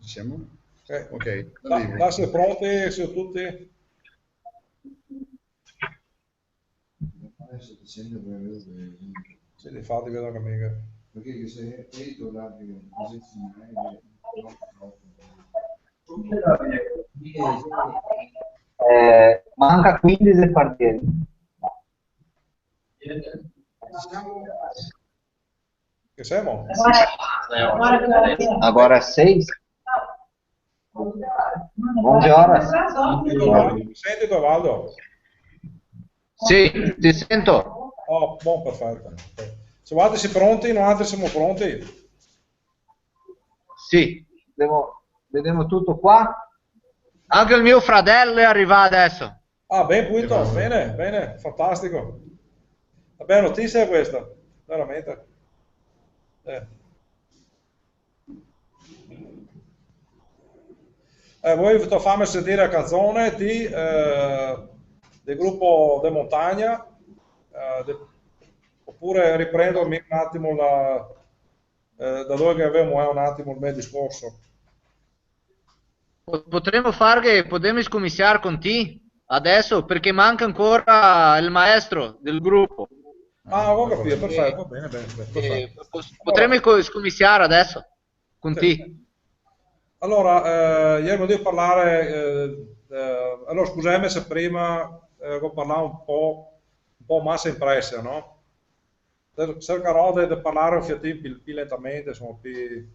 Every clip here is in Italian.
Siamo? Ok. Là siete pronti? Siete tutti? Adesso ti sento per vedere. Sì, infatti vedo che mica. Perché se hai tornato in posizione, manca 15 partite. Che siamo? Agora 6. 11 horas. Mi senti tu, Valdo? Sì, ti sento. Oh, buon, perfetto. Ok. Se guardi siete pronti, noi altri siamo pronti. Sì, vediamo tutto qua. Anche il mio fratello è arrivato adesso. Ah, ben punto, bene, bene, fantastico. Una bella notizia è questa, veramente. Voi fammi sentire la canzone del gruppo De Montagna, oppure riprendermi un attimo da dove che avevamo un attimo il mese discorso. Potremmo scominciare con te adesso perché manca ancora il maestro del gruppo. Ah, ho capito, perfetto, va bene, bene, perfetto. Potremmo scominciare adesso con Sì. te. Allora, ieri volevo parlare, allora scusami se prima ho parlato un po' massa impressa, no? Cercherò di parlare un fiatino più lentamente, insomma, più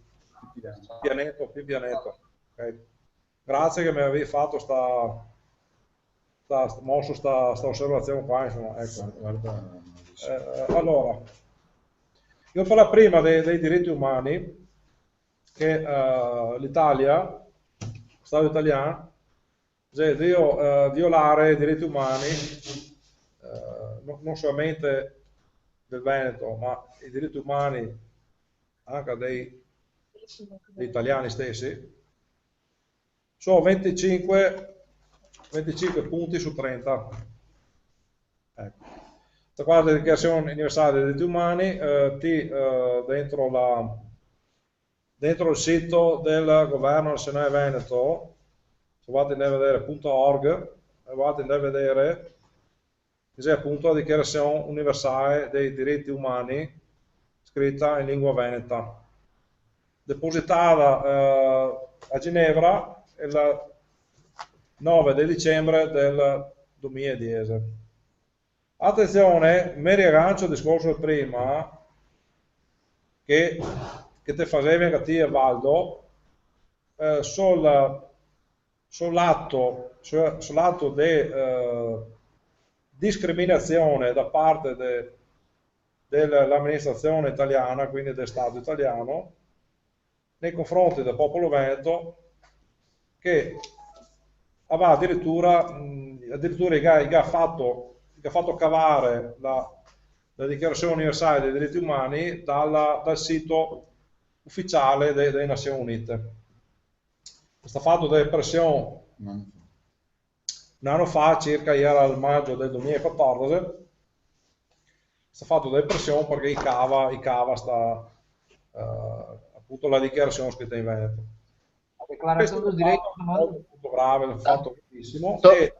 pianetto, più pianetto. Ok? Grazie che mi avevi fatto sta osservazione qua, insomma, ecco. guarda, Allora, io parlo prima dei diritti umani, che l'Italia, Stato italiano, deve violare i diritti umani, non solamente del Veneto, ma i diritti umani anche degli italiani stessi, sono 25 punti su 30. Ecco. Qua la Dichiarazione Universale dei Diritti Umani, dentro il sito del Governo Nazionale Veneto, se andate a vedere .org, andate a vedere c'è appunto la Dichiarazione Universale dei Diritti Umani scritta in lingua veneta, depositata a Ginevra il 9 di dicembre del 2010. Attenzione, mi riaggancio al discorso prima che te facevi anche a te, Valdo, sull'atto di discriminazione da parte dell'amministrazione italiana, quindi del Stato italiano, nei confronti del popolo veneto, che aveva addirittura gli ha fatto cavare la Dichiarazione Universale dei Diritti Umani dal sito ufficiale delle Nazioni Unite. Questo fatto delle pressioni un anno fa, circa era il maggio del 2014, si è fatto delle pressioni perché i cava appunto la dichiarazione scritta in Veneto. Questo è un fatto molto grave, un fatto gravissimo, e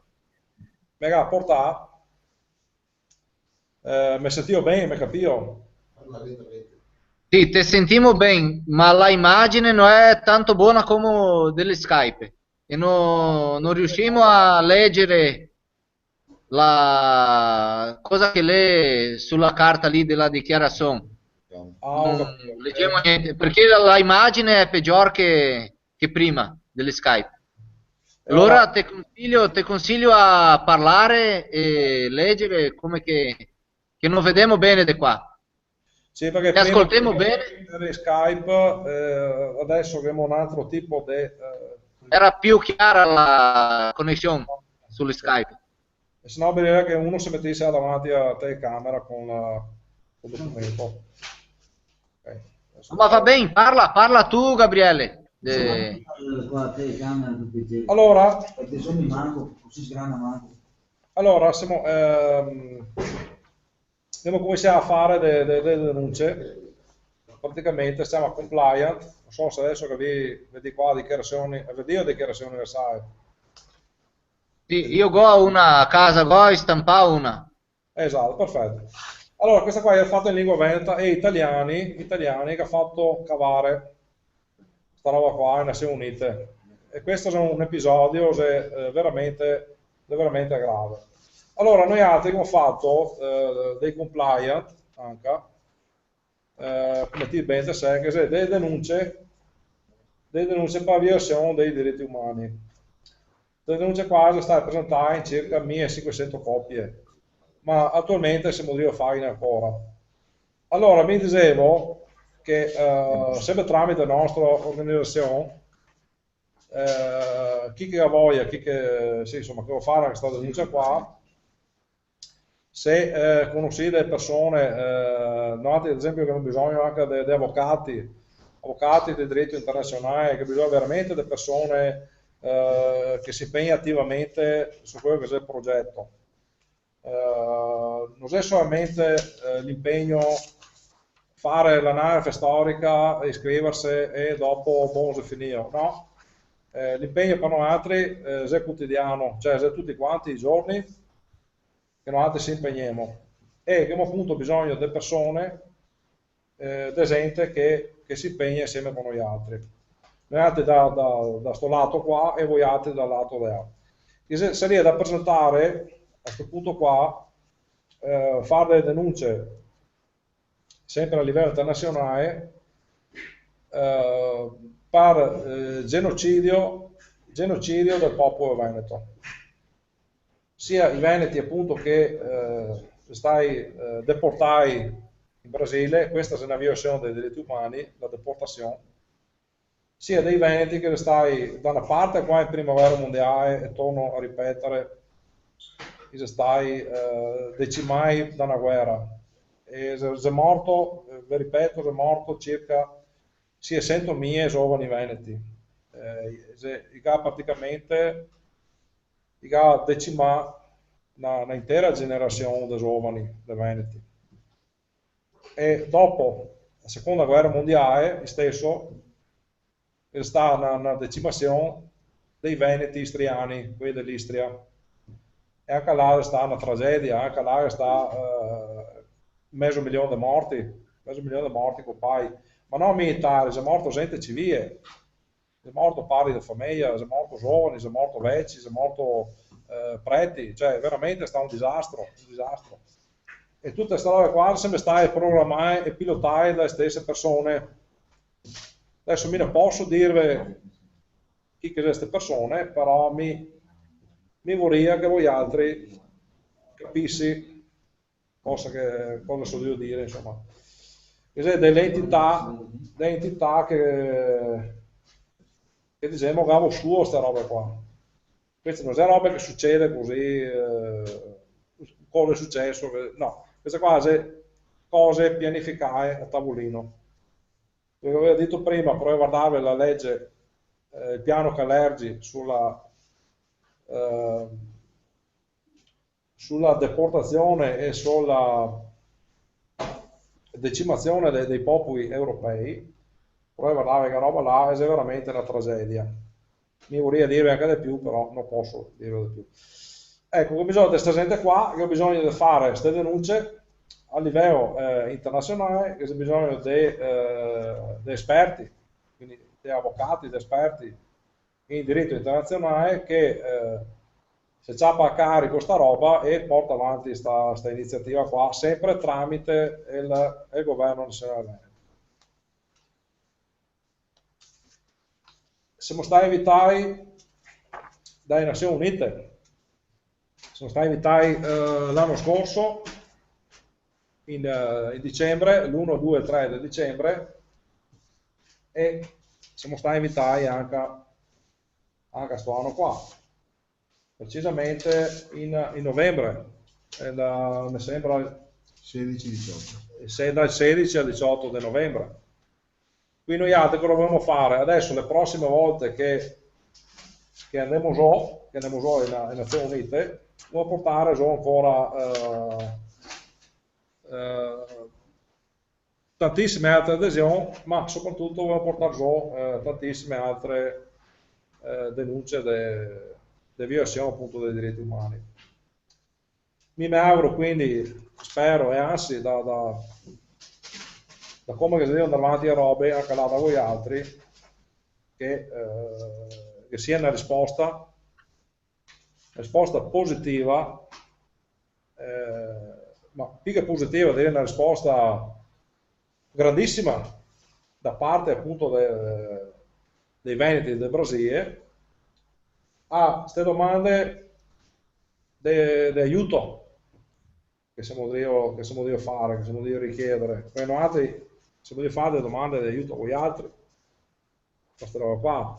mi ha portato, mi sentivo bene, mi capivo. Sì, ti sentiamo bene, ma la immagine non è tanto buona come delle Skype e non riusciamo a leggere la cosa che lei sulla carta lì della dichiarazione. Non leggiamo niente, perché la immagine è peggiore che prima delle Skype. Allora ti consiglio a parlare e leggere come che non vediamo bene da qua. Sì, perché Ti prima ascoltiamo bene? di Skype, adesso abbiamo un altro tipo di... Era più chiara la connessione sulle Skype. E se no bisogna che uno si mettesse davanti a telecamera con il documento. Okay. Ma va bene, parla tu, Gabriele. Allora, abbiamo cominciato a fare delle denunce, praticamente siamo compliant, so se adesso che vedi qua dichiarazioni, vedi dichiarazioni universali. Sì, io go una a casa, go e stampa una. Esatto, perfetto. Allora, questa qua è fatta in lingua veneta e italiani che ha fatto cavare sta roba qua in Nazioni Unite. E questo è un episodio veramente grave. Allora, noi altri abbiamo fatto dei compliant anche, come ti ben sai, che sono delle denunce per violazione dei diritti umani. Le denunce qua sono state presentate in circa 1500 copie, ma attualmente siamo lì a farne ancora. Allora, mi dicevo che sempre tramite la nostra organizzazione, chi che ha voglia, sì, insomma, che vuole fare questa denuncia qua, se conosci delle persone, notate ad esempio che hanno bisogno anche di avvocati di diritto internazionale, che bisogna veramente di persone che si impegnano attivamente su quello che è il progetto. Non è solamente l'impegno fare l'anagrafe storica, iscriversi e dopo buon finito, no? L'impegno per noi altri è quotidiano, cioè è tutti quanti i giorni che noi altri si impegniamo e abbiamo appunto bisogno di persone, di gente che si impegna insieme con noi altri. Noi altri da sto lato qua e voi altri dal lato là. Sarebbe da presentare a questo punto qua, fare delle denunce sempre a livello internazionale per genocidio del popolo veneto, sia i veneti appunto che stai deportati in Brasile, questa è una violazione dei diritti umani, la deportazione, sia dei veneti che stai da una parte qua in prima guerra mondiale, e torno a ripetere, che stai decimai da una guerra, e è morto, vi ripeto, è morto circa 600.000 giovani veneti, praticamente decimato un'intera generazione di giovani dei veneti. E dopo la seconda guerra mondiale stesso è stata una decimazione dei veneti istriani, quelli dell'Istria, e anche là sta una tragedia, anche là sta mezzo milione di morti con pai, ma non militari, è morto gente civile, è morto pari di famiglia, è morto giovani, è morto vecchi, è morto preti, cioè veramente sta un disastro. E tutte queste robe qua sempre state programmate e pilotate dalle stesse persone. Adesso mi ne posso dirvi chi che sono queste persone, però mi vorrei che voi altri capissi cosa so io dire, insomma. Delle entità che diciamo che suo queste robe qua. Questa non è roba che succede così, cosa è successo, no, queste qua sono cose pianificate a tavolino. Come avevo detto prima, però guardare la legge, il piano Calergi sulla deportazione e sulla decimazione dei popoli europei, però guardare che roba là è veramente una tragedia. Mi vorrei dire anche di più, però non posso dire di più. Ecco, ho bisogno di questa gente qua, che ho bisogno di fare queste denunce a livello internazionale, che ho bisogno di esperti, quindi di avvocati, di esperti in diritto internazionale che si ciappa a carico sta roba e porta avanti questa iniziativa qua, sempre tramite il governo nazionale. Siamo stati invitati dalle Nazioni Unite, siamo stati invitati l'anno scorso, in dicembre, l'1, 2 e 3 di dicembre, e siamo stati invitati anche a questo anno qua, precisamente in novembre, mi sembra 16-18. Dal 16 al 18 di novembre. Quindi noi altri cosa dobbiamo fare? Adesso le prossime volte che andiamo giù in Nazioni Unite, dobbiamo portare giù ancora tantissime altre adesioni, ma soprattutto volevo portare giù tantissime altre denunce di violazione appunto dei diritti umani. Mi auguro quindi, spero e anzi da come che si devono andare avanti a robe anche là da voi altri, che sia una risposta positiva, ma più che positiva, direi una risposta grandissima da parte appunto dei veneti del Brasile a queste domande di aiuto che siamo di fare, che siamo di richiedere. Poi noi altri siamo di fare delle domande di aiuto a voi altri, questa roba qua.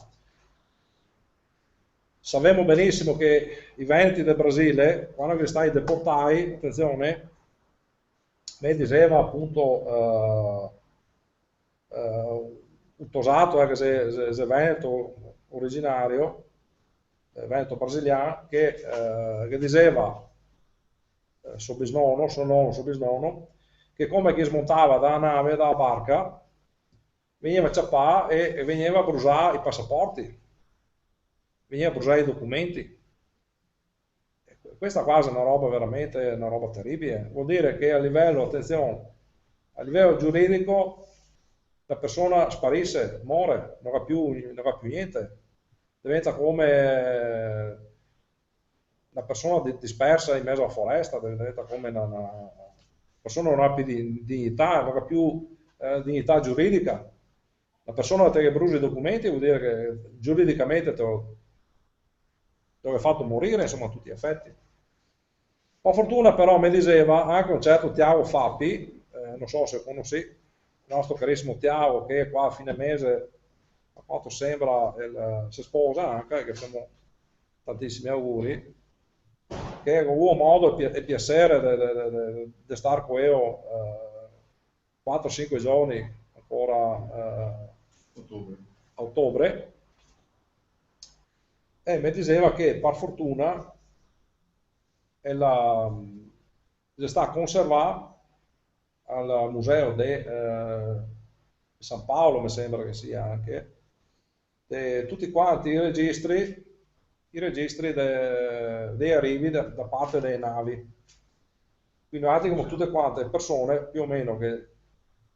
Sappiamo benissimo che i veneti del Brasile, quando che stai deportati, attenzione, mi diceva appunto un tosato che è veneto originario, veneto brasiliano, che diceva suo bisnonno, che come che smontava dalla nave, dalla barca, veniva a ciappare e veniva a bruciare i passaporti, veniva a bruciare i documenti. Questa cosa è una roba veramente, una roba terribile. Vuol dire che a livello, attenzione, a livello giuridico la persona sparisce, muore, non ha più niente, diventa come una persona dispersa in mezzo alla foresta, diventa come una persona non ha più dignità, non ha più dignità giuridica. La persona che brucia i documenti vuol dire che giuridicamente te lo hai fatto morire, insomma, a tutti gli effetti. Per fortuna però mi diceva anche un certo Tiago Fappi, non so se conosci, il nostro carissimo Tiago, che è qua a fine mese, a quanto sembra, si sposa anche, che facciamo tantissimi auguri, che ha avuto modo e piacere di stare con io 4-5 giorni ancora a ottobre, e mi diceva che per fortuna sta conservata al museo di San Paolo, mi sembra che sia anche, tutti quanti i registri dei arrivi da parte delle navi. Quindi altri come tutte quante persone più o meno che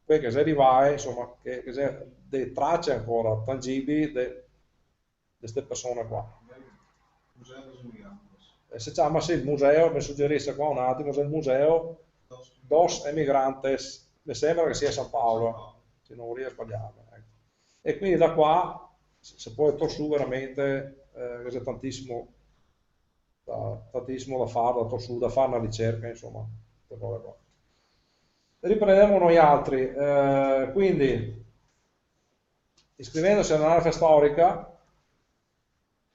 si arrivava, insomma, che delle tracce ancora tangibili di queste persone qua. Si chiama sì, il museo, mi suggerisce qua un attimo, è il museo dos Emigrantes, mi sembra che sia San Paolo, se non vorrei sbagliarmi. Ecco. E quindi da qua si può tornare su veramente, c'è tantissimo da fare, da fare una ricerca, insomma. Riprendiamo noi altri, quindi iscrivendosi all'anagrafe storica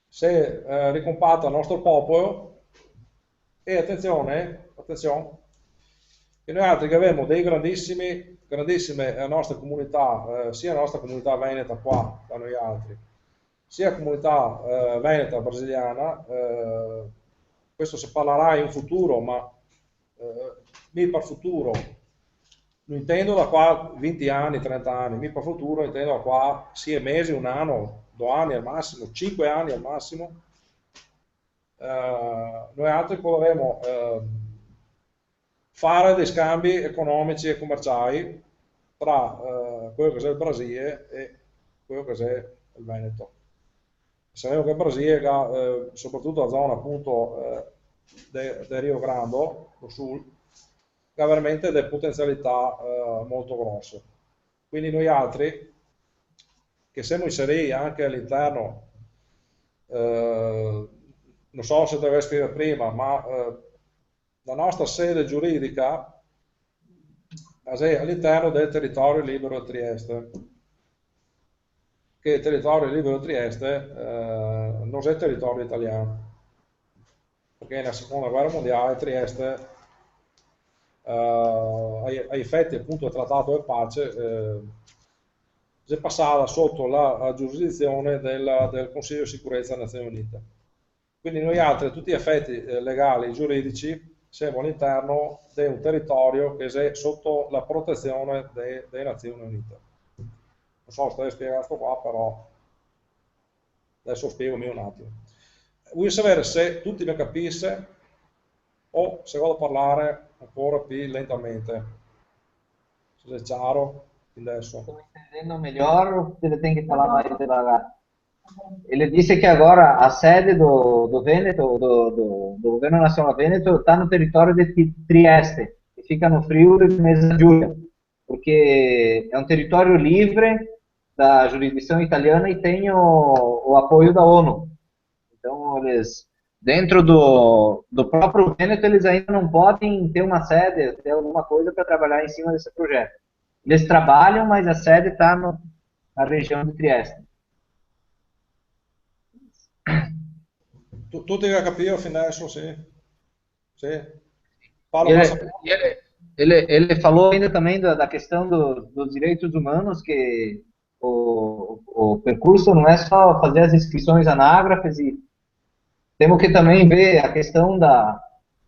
si ricompatta il nostro popolo, e attenzione, che noi altri che abbiamo dei grandissime nostre comunità, sia la nostra comunità veneta qua, da noi altri, sia la comunità veneta brasiliana, questo si parlerà in futuro, ma mi per futuro non intendo da qua 20 anni, 30 anni, mi per futuro intendo da qua 6 mesi, un anno, 2 anni al massimo, 5 anni al massimo. Noi altri potremo fare dei scambi economici e commerciali tra quello che è il Brasile e quello che è il Veneto. Sappiamo che il Brasile, soprattutto la zona appunto del Rio Grande do Sul, ha veramente delle potenzialità molto grosse. Quindi noi altri, che siamo inseriti anche all'interno, non so se dovrei scrivere prima, ma la nostra sede giuridica è all'interno del territorio libero di Trieste, che il territorio libero di Trieste non è territorio italiano, perché nella seconda guerra mondiale Trieste, ai effetti appunto del trattato di pace, è passata sotto la giurisdizione del Consiglio di sicurezza delle Nazioni Unite. Quindi noi altri, a tutti gli effetti legali e giuridici, siamo all'interno di un territorio che è sotto la protezione delle Nazioni Unite. Non so se stai spiegando qua, però adesso spiego un attimo. Vuoi sapere se tutti mi capisce o se vado a parlare ancora più lentamente? Se è chiaro adesso. Estou entendendo melhor, ele tem que falar mais devagar. Ele disse que agora a sede do Vêneto, do Governo Nacional Vêneto, está no território de Trieste, que fica no Friuli Venezia Giulia, porque é um território livre da jurisdição italiana e tem o apoio da ONU. Então, eles, dentro do próprio Vêneto, eles ainda não podem ter uma sede, ter alguma coisa para trabalhar em cima desse projeto. Eles trabalham, mas a sede está na região de Trieste. Tutti che capito fino adesso, sì? Sì? Ele falou ainda também da questão dos direitos humanos, que o percurso não é só fazer as inscrições anágrafes, e temos que também ver a questão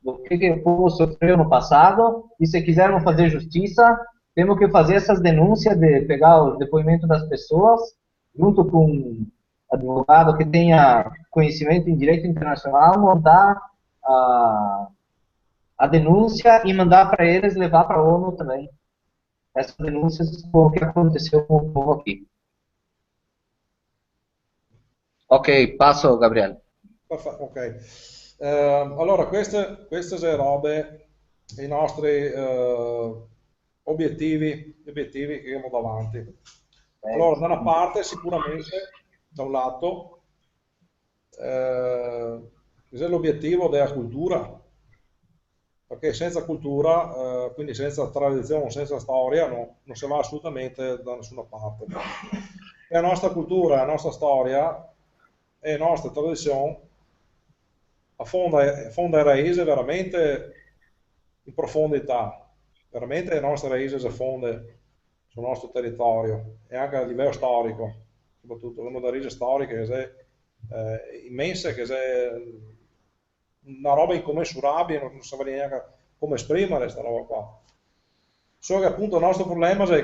do que o povo sofreu no passado, e se quisermos fazer justiça, temos que fazer essas denúncias, de pegar os depoimentos das pessoas, junto com advogado que tenha conhecimento em direito internacional, montar a denúncia e mandar para eles, levar para a ONU também. Essas denúncias por o que aconteceu com o povo aqui. Ok, passo, Gabriele. Ok. Allora, queste sono robe, i nostri obiettivi che abbiamo davanti. Allora, da una parte sicuramente, da un lato, c'è l'obiettivo della cultura, perché senza cultura, quindi senza tradizione, senza storia, non si va assolutamente da nessuna parte. E la nostra cultura, la nostra storia e la nostra tradizione affonda radici veramente in profondità, veramente le nostre radici si affondano sul nostro territorio e anche a livello storico, soprattutto abbiamo da radici storiche che sono immense, che sono una roba incommensurabile, non saprei neanche come esprimere questa roba qua. Solo che appunto il nostro problema è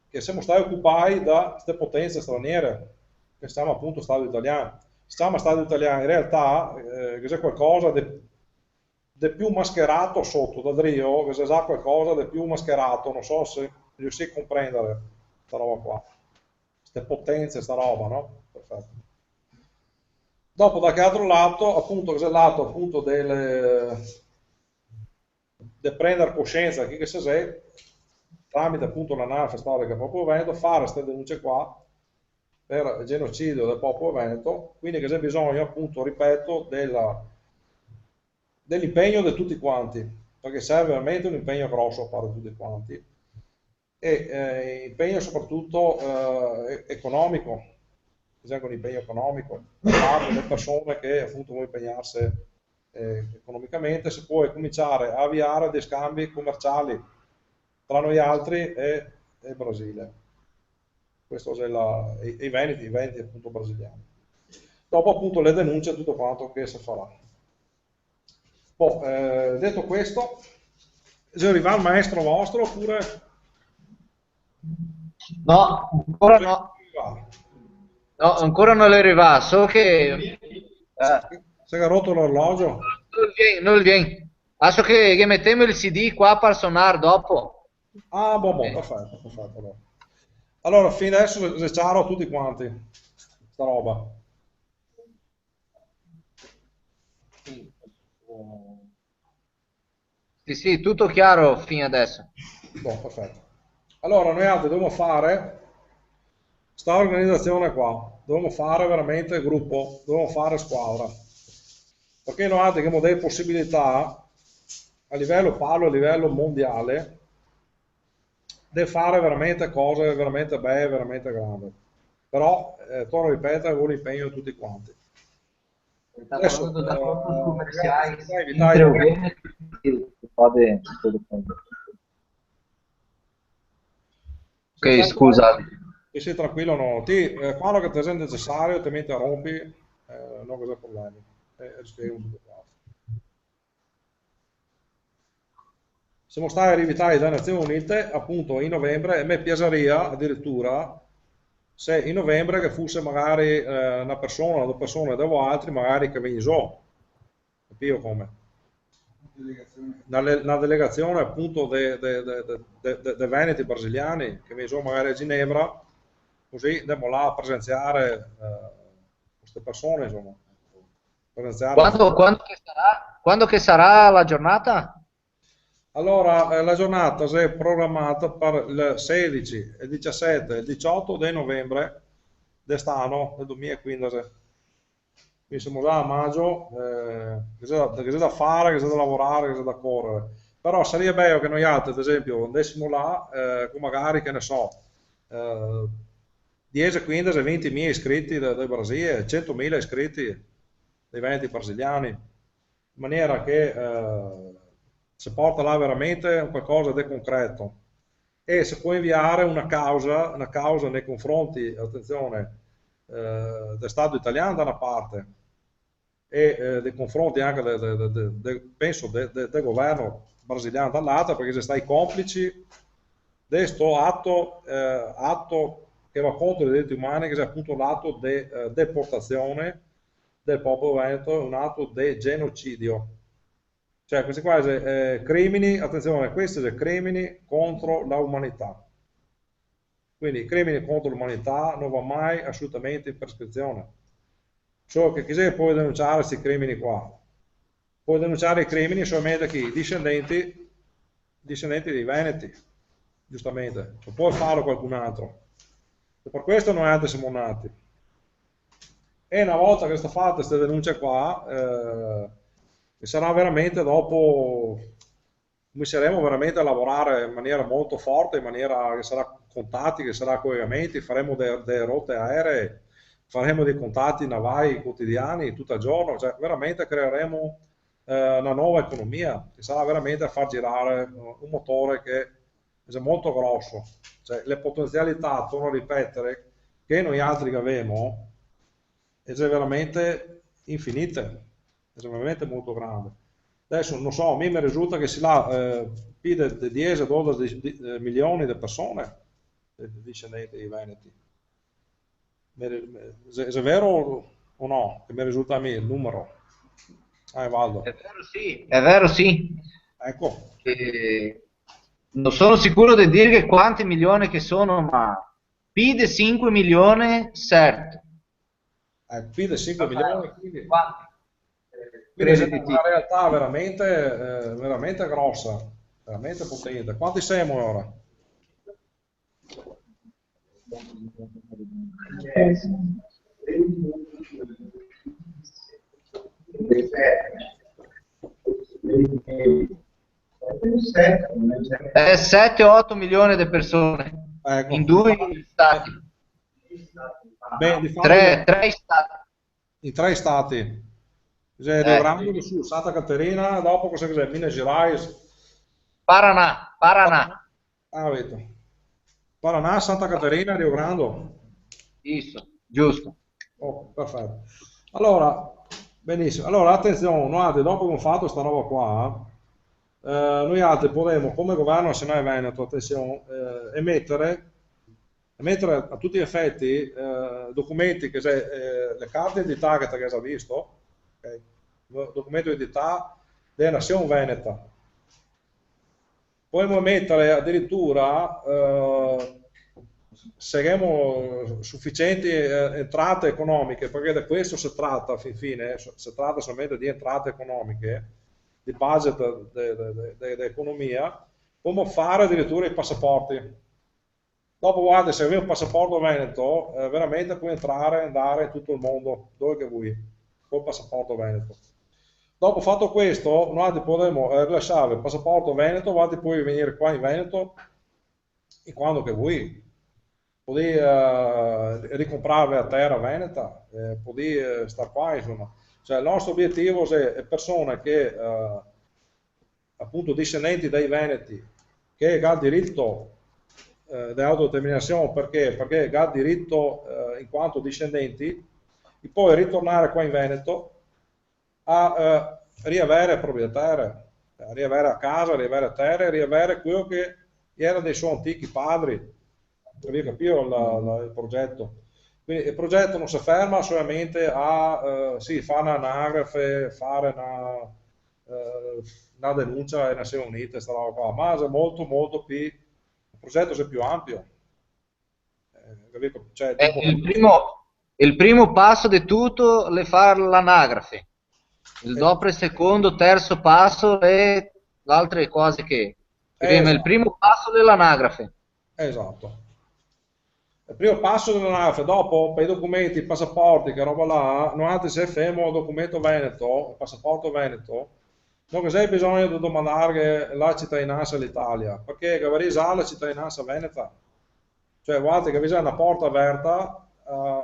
che siamo stati occupati da queste potenze straniere, che siamo appunto Stato italiano. Siamo Stato italiano, in realtà che c'è qualcosa di più mascherato sotto, da Drio, che c'è già qualcosa di più mascherato, non so se riuscì a comprendere questa roba qua, queste potenze, questa roba, no? Perfetto. Dopo da che altro lato, appunto, c'è il lato appunto del prendere coscienza di che c'è, tramite appunto l'analisi storica del popolo veneto, fare queste denunce qua per il genocidio del popolo veneto, quindi che c'è bisogno appunto, ripeto, dell'impegno di tutti quanti, perché serve veramente un impegno grosso a fare tutti quanti, e impegno soprattutto economico, c'è anche un impegno economico da parte delle persone che appunto vogliono impegnarsi economicamente, si può cominciare a avviare dei scambi commerciali tra noi altri e il Brasile. Questo è i Veneti appunto brasiliani. Dopo appunto le denunce e tutto quanto che si farà. Detto questo, se arriva il maestro vostro oppure... No, ancora no. No, ancora non le arriva, so che... Si è rotto l'orologio? Non viene. Adesso che mettiamo il CD qua per suonare dopo. Ah, perfetto. Allora, fino adesso è chiaro a tutti quanti, sta roba. Sì, tutto chiaro fino adesso. Perfetto. Allora, noi altri dobbiamo fare sta organizzazione qua, dobbiamo fare veramente gruppo, dobbiamo fare squadra. Perché noi altri abbiamo delle possibilità, parlo a livello mondiale, di fare veramente cose veramente belle, veramente grandi. Però, torno a ripetere, vuole l'impegno di tutti quanti. Adesso, ok, scusa. Sei tranquillo, no. Quando che ti è necessario, ti mi interrompi, non c'è problema. Spiego tutto qua. siamo stati invitati dalle Nazioni Unite appunto in novembre e a me piacerebbe addirittura se in novembre che fosse magari una persona, due persone, devo altri magari che venissero, capito come? Una delegazione appunto dei veneti brasiliani che venissero magari a Ginevra, così andiamo là a presenziare queste persone, insomma. Quando che sarà la giornata? Allora, la giornata si è programmata per il 16, il 17 e il 18 di novembre quest'anno, del 2015. Quindi siamo già a maggio, che c'è da fare, che c'è da lavorare, che c'è da correre. Però sarebbe bello che noi altri, ad esempio, andassimo là, con magari, che ne so, 10, 15, 20 mila iscritti del Brasile, 100.000 iscritti dei veneti brasiliani, in maniera che si porta là veramente qualcosa di concreto e si può inviare una causa nei confronti, attenzione, del Stato italiano da una parte e nei confronti anche penso del governo brasiliano dall'altra, perché si stai complici di questo atto che va contro i diritti umani, che è appunto l'atto di deportazione del popolo veneto, un atto di genocidio. Cioè questi qua sono crimini, attenzione, questi sono crimini contro l'umanità. Quindi crimini contro l'umanità non va mai assolutamente in prescrizione. Solo che chi può denunciare questi crimini qua? Può denunciare i crimini solamente chi? Discendenti dei veneti, giustamente. Non può farlo qualcun altro. E per questo noi altri siamo nati. E una volta che sta fatta queste denunce qua, e sarà veramente dopo, cominceremo veramente a lavorare in maniera molto forte, in maniera che sarà contatti, che sarà collegamenti, faremo delle rotte aeree, faremo dei contatti navali quotidiani tutto il giorno, cioè veramente creeremo una nuova economia che sarà veramente a far girare un motore che è molto grosso, cioè le potenzialità, torno a ripetere, che noi altri che abbiamo, sono veramente infinite, sono veramente molto grandi. Adesso non so, a me mi risulta che si là più di 10-12 milioni di persone discendenti dei veneti. È vero o no? Che mi risulta a me il numero? Valdo. È vero sì, è vero sì. Ecco. Non sono sicuro di dire quanti milioni che sono, ma più di 5 milioni certo. Più di 5 milioni, quindi Quindi è una realtà veramente, veramente grossa, veramente potente. Quanti siamo ora? È 7-8 milioni di persone, ecco, in 2 stati. Beh, tre stati. In 3 stati. Rio Grande do Sul, Santa Caterina, dopo cosa cos'è? Minas Gerais? Paraná. Ah, vedo. Paraná, Santa Caterina, Rio Grande. Isso, giusto. Oh, perfetto. Allora, benissimo. Allora, attenzione, noi altri, dopo che abbiamo fatto questa roba qua, noi altri potremo, come governo nazionale Veneto, attenzione, emettere a tutti gli effetti documenti, che le carte di identità che hai già visto, okay? Documento di identità della Nazione Veneta. Potremmo mettere addirittura, se avremo sufficienti entrate economiche, perché da questo si tratta, fin fine, si tratta solamente di entrate economiche, di budget dell'economia, potremmo fare addirittura i passaporti. Dopo, guarda, se avevi un passaporto veneto, veramente puoi entrare e andare in tutto il mondo, dove che vuoi, col passaporto veneto. Dopo fatto questo, noi potremo rilasciare il passaporto veneto, puoi venire qua in Veneto in quando che vuoi. Puoi ricomprare la terra veneta, puoi stare qua, insomma. Cioè, il nostro obiettivo è persone che, appunto, discendenti dai veneti, che hanno diritto di autodeterminazione, perché ha diritto in quanto discendenti di poi ritornare qua in Veneto a riavere proprietà, riavere a casa, riavere a terra, riavere quello che era dei suoi antichi padri. Avevi capito il progetto? Quindi il progetto non si ferma solamente a sì, fare un'anagrafe, fare una denuncia alle Nazioni Unite, sta roba qua, ma è molto molto più, il progetto è più ampio. Cioè, tipo, il primo passo di tutto è fare l'anagrafe. Il dopo, il secondo, terzo passo e le altre cose che... Prima, il primo passo dell'anagrafe. Esatto. Il primo passo dell'anagrafe, dopo per i documenti, i passaporti, che roba là, non anche se fermo il documento veneto, il passaporto veneto, non che c'è bisogno di domandare la cittadinanza all'Italia, perché che ha la cittadinanza veneta. Cioè, guardate che c'è una porta aperta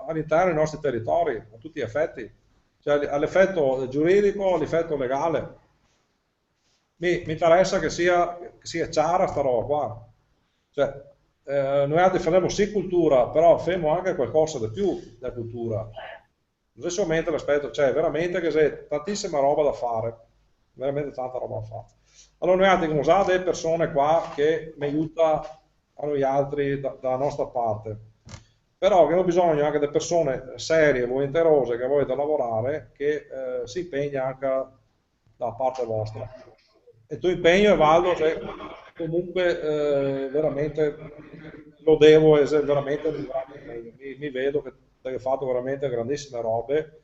all'interno dei nostri territori, a tutti gli effetti. Cioè, all'effetto giuridico, all'effetto legale. Mi interessa che sia chiara sta roba qua. Cioè, noi altri faremo sì cultura, però faremo anche qualcosa di più della cultura. Non è solamente l'aspetto, cioè veramente che c'è tantissima roba da fare, veramente tanta roba da fare. Allora noi altri come usate delle persone qua che mi aiutano a noi altri dalla nostra parte. Però abbiamo bisogno anche di persone serie, volenterose, che vogliono lavorare, che si impegna anche da parte vostra. E il tuo impegno è valido, cioè, comunque veramente lo devo, è veramente un grande impegno. Mi vedo che hai fatto veramente grandissime robe,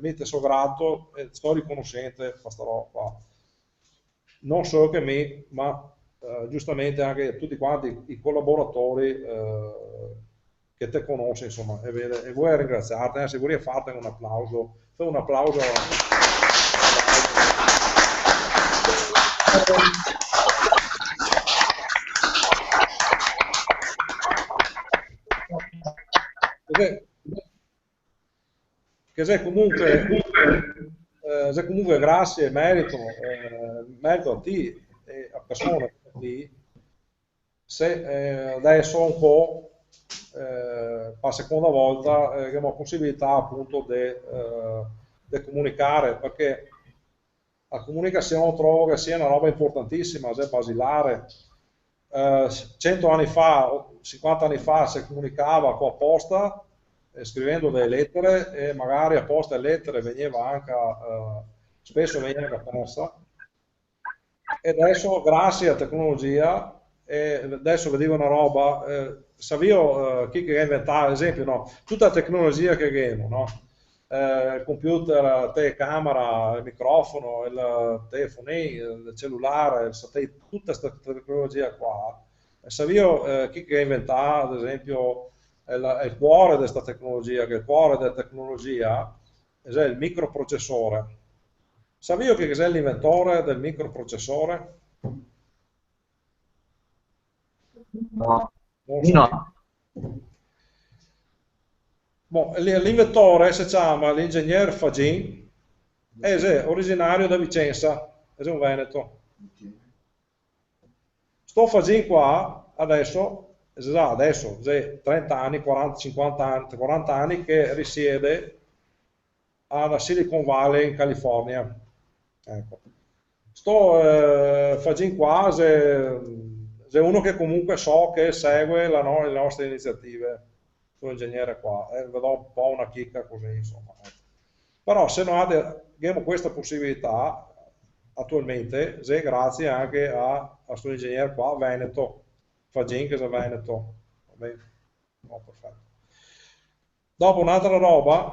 mi te sono grato e sto riconoscente per questa roba qua. Non solo che me, ma giustamente anche tutti quanti i collaboratori che te conosci, insomma, e vuoi ringraziarti, se vuoi farti un applauso, fai un applauso. Che se comunque grazie e merito a te e a persone lì, se adesso un po' per la seconda volta abbiamo la possibilità appunto di comunicare, perché la comunicazione trovo che sia una roba importantissima, cioè basilare. 100 anni fa, 50 anni fa si comunicava con posta, scrivendo delle lettere e magari a posta le lettere veniva anche, spesso veniva anche persa. E adesso grazie alla tecnologia, adesso vi dico una roba, savio chi che ha inventato, ad esempio, no, tutta la tecnologia che abbiamo, no? Il computer, la telecamera, il microfono, il telefono, il cellulare, il satellite, tutta questa tecnologia qua. Savio chi che ha inventato, ad esempio, il cuore di questa tecnologia, che il cuore della tecnologia è il microprocessore. Savio chi è l'inventore del microprocessore? No. No. Bon, l'inventore si chiama l'ingegner Fagin, è originario da Vicenza, è un veneto. Sto Fagin qua, adesso, c'è 30 anni, 40, 50 anni, 40 anni che risiede alla Silicon Valley in California. Ecco. Sto Fagin qua, è uno che comunque so che segue le nostre iniziative. Ingegnere qua, vi do un po' una chicca così, insomma. Però se non abbiamo questa possibilità attualmente, è grazie anche a questo ingegnere qua, Veneto, Fagin che è Veneto. Va bene? No, perfetto. Dopo un'altra roba,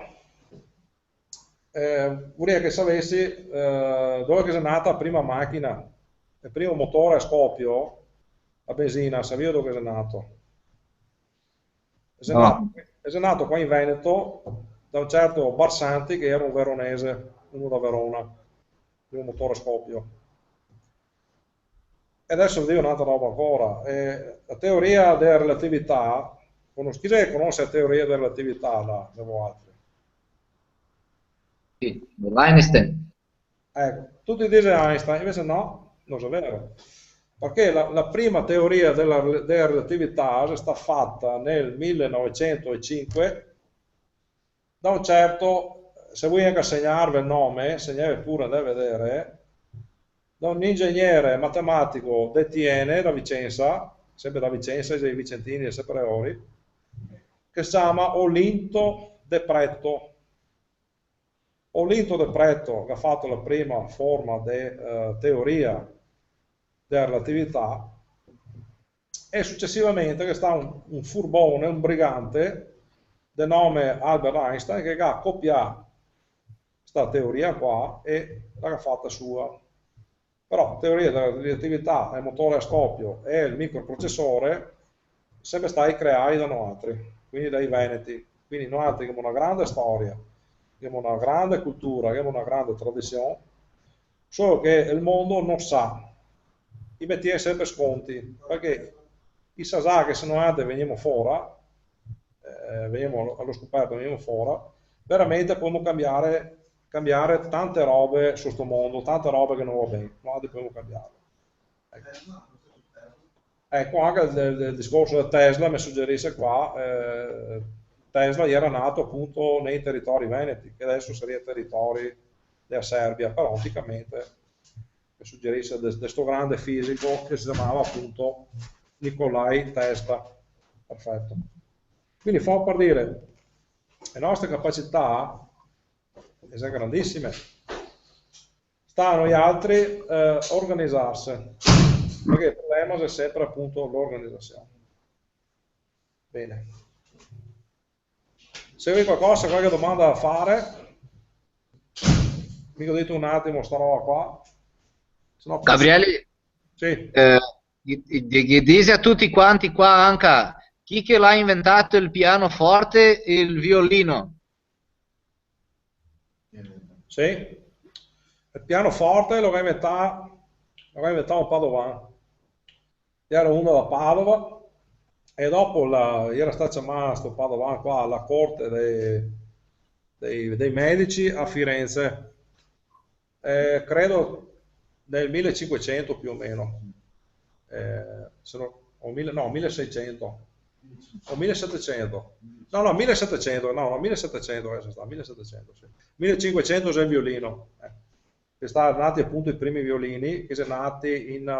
vorrei che sapessi dove è nata la prima macchina, il primo motore a scoppio, a benzina, sapevo dove è nato? È nato qua in Veneto da un certo Barsanti che era un veronese, uno da Verona, di un motore a scoppio. E adesso vi dico un'altra roba ancora. La teoria della relatività, chi conosce la teoria della relatività da voi altri? Sì, dell'Einstein. Ecco, tutti dicono Einstein, invece no, non è vero. Perché la prima teoria della relatività è stata fatta nel 1905 da un certo, se vuoi anche segnarvi il nome, segnare pure, andate a vedere, da un ingegnere matematico detiene da Vicenza, sempre da Vicenza, dei Vicentini e Superiori, che si chiama Olinto De Pretto. Olinto De Pretto, che ha fatto la prima forma di teoria della relatività, e successivamente che sta un furbone, un brigante, del nome Albert Einstein, che ha copiato questa teoria qua e l'ha fatta sua. Però la teoria della relatività, il motore a scoppio e il microprocessore sempre stati creati da noi, quindi dai Veneti. Quindi noi abbiamo una grande storia, abbiamo una grande cultura, abbiamo una grande tradizione, solo che il mondo non sa, i mettiamo sempre sconti, perché i sa che se noi veniamo fuori, veniamo allo scoperto, veniamo fuori, veramente possiamo cambiare tante robe su questo mondo, tante robe che non va bene, noi dobbiamo cambiare. Ecco anche il discorso di Tesla mi suggerisce qua, Tesla era nato appunto nei territori veneti, che adesso sarebbero territori della Serbia, però anticamente mi suggerisce questo grande fisico che si chiamava appunto Nikolai Tesla. Perfetto. Quindi fa per dire, le nostre capacità sono grandissime, sta a noi altri organizzarsi, perché il problema è sempre appunto l'organizzazione. Bene. Se avete qualcosa, qualche domanda da fare, mi godete un attimo sta roba qua. Sennò Gabriele, sì. gli dici a tutti quanti qua anche chi che l'ha inventato il pianoforte e il violino? Sì, il pianoforte lo inventato un padovano. Era uno da Padova e dopo era stato chiamato padovano qua alla corte dei medici a Firenze, credo nel 1500 più o meno, o 1600 o 1700, no 1700, no 1700 adesso sta, 1700 sì. 1500 è il violino, che sta nati appunto i primi violini che sono nati in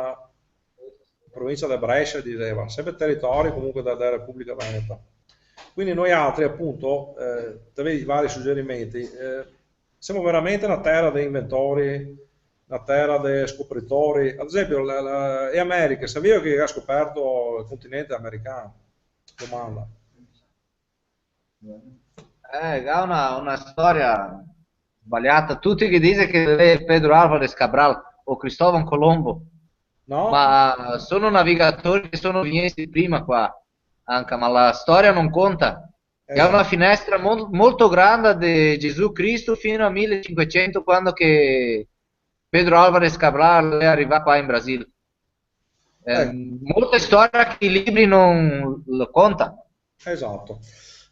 provincia di Brescia, diceva, sempre territori comunque della Repubblica Veneta. Quindi noi altri appunto, avevi vari suggerimenti, siamo veramente una terra di inventori, una terra di scopritori. Ad esempio le Americhe, sapevo che ha scoperto il continente americano? Domanda. Ha una storia sbagliata. Tutti che dicono che è Pedro Álvares Cabral o Cristoforo Colombo, No? ma sono navigatori che sono venuti prima qua, anche, ma la storia non conta. È una finestra molto grande di Gesù Cristo fino a 1500, quando che Pedro Álvares Cabral è arrivato qua in Brasile. Molte storie che i libri non lo contano. Esatto.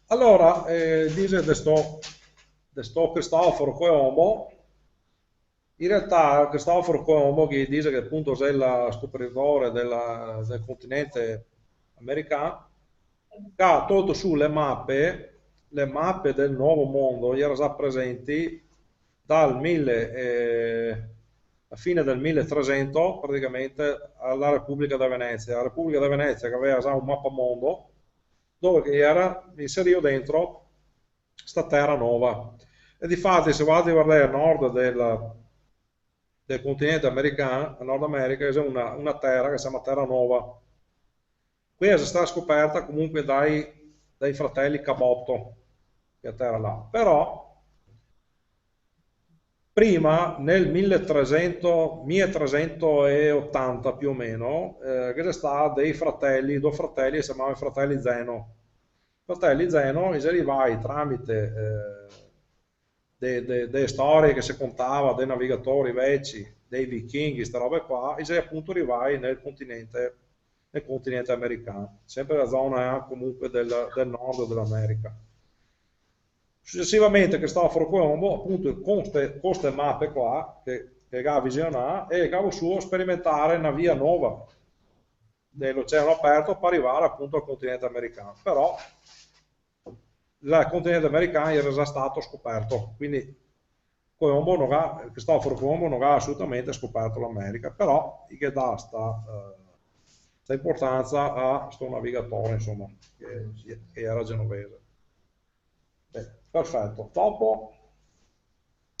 Allora, dice questo Cristoforo Colombo, in realtà Cristoforo Colombo che dice che appunto è il scopritore del continente americano, ha tolto su le mappe del nuovo mondo, erano già presenti dal a fine del 1300 praticamente alla Repubblica di Venezia. La Repubblica di Venezia che aveva già un mappamondo dove era inserito dentro sta terra nuova. E difatti se guardi a vedere a nord del continente americano, a Nord America, c'è una terra che si chiama Terra Nuova. Qui è stata scoperta comunque dai fratelli Cabotto, che è terra là. Però prima, nel 1380 più o meno, che c'è stato due fratelli che si chiamavano i fratelli Zeno. I fratelli Zeno si arrivai tramite delle storie che si contava dei navigatori vecchi, dei vichinghi, queste robe qua, e appunto arrivai nel continente americano, sempre la zona comunque del nord dell'America. Successivamente Cristoforo Colombo, appunto con queste mappe qua, che ha visionato, e ha suo sperimentare una via nuova dell'oceano aperto per arrivare appunto al continente americano. Però il continente americano era già stato scoperto, quindi Cristoforo Colombo non ha assolutamente scoperto l'America, però gli dà sta importanza a sto navigatore, insomma, che era genovese. Bene, perfetto. Dopo,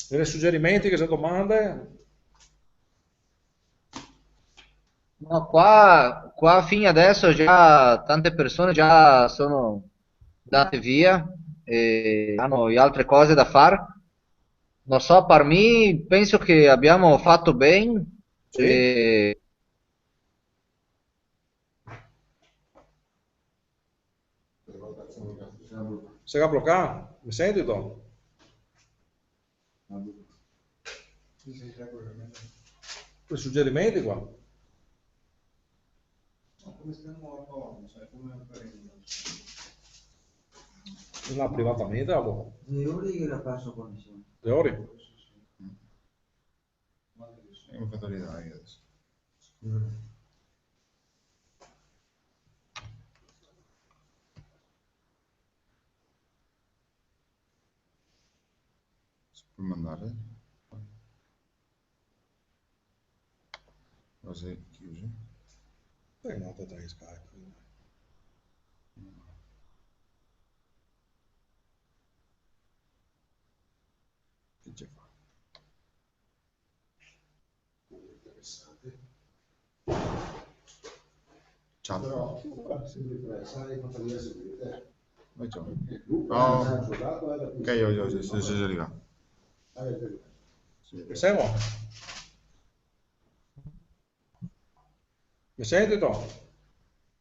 dei suggerimenti, che se domande? No, qua fino adesso già tante persone già sono andate via e hanno altre cose da fare. Non so, per me penso che abbiamo fatto bene. Sì? E... Se va a bloccare? Mi senti tu? I suggerimenti qua? Come stiamo a posto, cioè come prendo? No, privatamente allora. Io che la passo connessione. Le ore? Ho fatto ridere adesso. Si può mandare? Cose chiuse? Perché non te in Skype? Che c'è fa? Interessante. Ciao. Però, sai quanto mi seguite? Vai ciao. Oh. Ok, io sei arrivato. Che siamo? Mi senti tu?